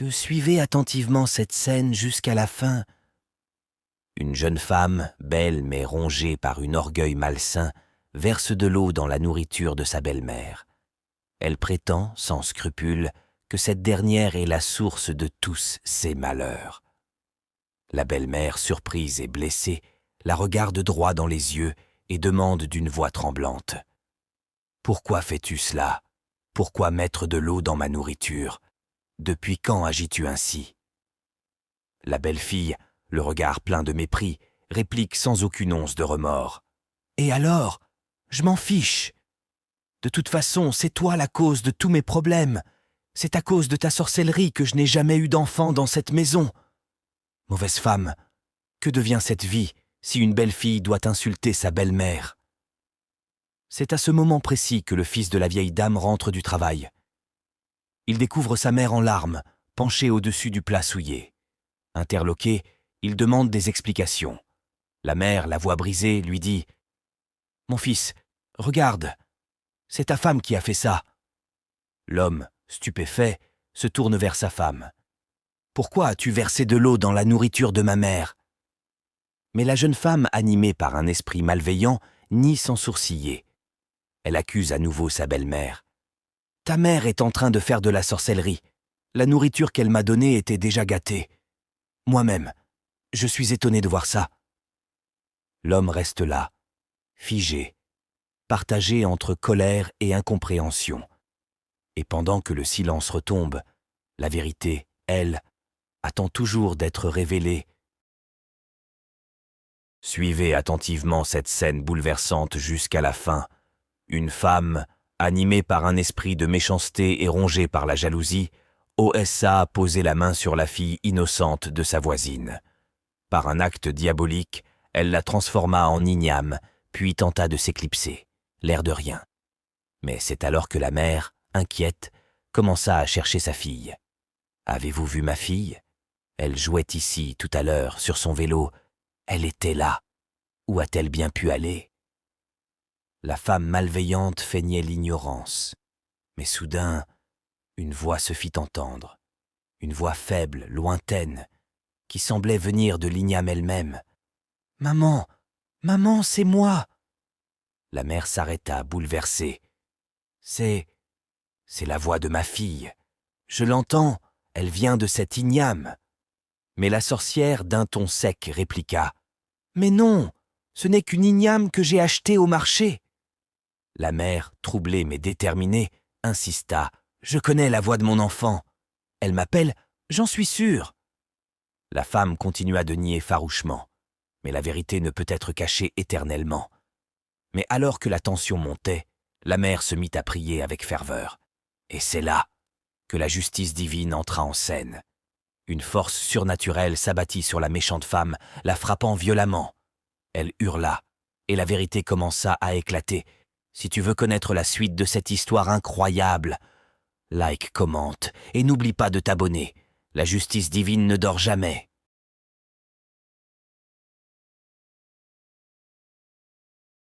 Suivez attentivement cette scène jusqu'à la fin. Une jeune femme, belle mais rongée par un orgueil malsain, verse de l'eau dans la nourriture de sa belle-mère. Elle prétend, sans scrupule, que cette dernière est la source de tous ses malheurs. La belle-mère, surprise et blessée, la regarde droit dans les yeux et demande d'une voix tremblante. « Pourquoi fais-tu cela? Pourquoi mettre de l'eau dans ma nourriture? Depuis quand agis-tu ainsi ?» La belle-fille, le regard plein de mépris, réplique sans aucune once de remords. « Et alors? Je m'en fiche. De toute façon, c'est toi la cause de tous mes problèmes. C'est à cause de ta sorcellerie que je n'ai jamais eu d'enfant dans cette maison. Mauvaise femme, que devient cette vie si une belle-fille doit insulter sa belle-mère ?» C'est à ce moment précis que le fils de la vieille dame rentre du travail. Il découvre sa mère en larmes, penchée au-dessus du plat souillé. Interloqué, il demande des explications. La mère, la voix brisée, lui dit « Mon fils, regarde, c'est ta femme qui a fait ça. » L'homme, stupéfait, se tourne vers sa femme. « Pourquoi as-tu versé de l'eau dans la nourriture de ma mère ?» Mais la jeune femme, animée par un esprit malveillant, nie sans sourciller. Elle accuse à nouveau sa belle-mère. « Ta mère est en train de faire de la sorcellerie. La nourriture qu'elle m'a donnée était déjà gâtée. Moi-même, je suis étonné de voir ça. » L'homme reste là, figé, partagé entre colère et incompréhension. Et pendant que le silence retombe, la vérité, elle, attend toujours d'être révélée. Suivez attentivement cette scène bouleversante jusqu'à la fin. Une femme, animée par un esprit de méchanceté et rongée par la jalousie, OSA a posé la main sur la fille innocente de sa voisine. Par un acte diabolique, elle la transforma en igname, puis tenta de s'éclipser, l'air de rien. Mais c'est alors que la mère, inquiète, commença à chercher sa fille. « Avez-vous vu ma fille? Elle jouait ici tout à l'heure sur son vélo. Elle était là. Où a-t-elle bien pu aller ?» La femme malveillante feignait l'ignorance. Mais soudain, une voix se fit entendre. Une voix faible, lointaine, qui semblait venir de l'igname elle-même. « Maman, maman, c'est moi !» La mère s'arrêta, bouleversée. « C'est la voix de ma fille. Je l'entends, elle vient de cet igname. » Mais la sorcière, d'un ton sec, répliqua. « Mais non, ce n'est qu'une igname que j'ai achetée au marché. » La mère, troublée mais déterminée, insista. « Je connais la voix de mon enfant. Elle m'appelle, j'en suis sûre. » La femme continua de nier farouchement. Mais la vérité ne peut être cachée éternellement. Mais alors que la tension montait, la mère se mit à prier avec ferveur. Et c'est là que la justice divine entra en scène. Une force surnaturelle s'abattit sur la méchante femme, la frappant violemment. Elle hurla, et la vérité commença à éclater. Si tu veux connaître la suite de cette histoire incroyable, like, commente, et n'oublie pas de t'abonner. La justice divine ne dort jamais.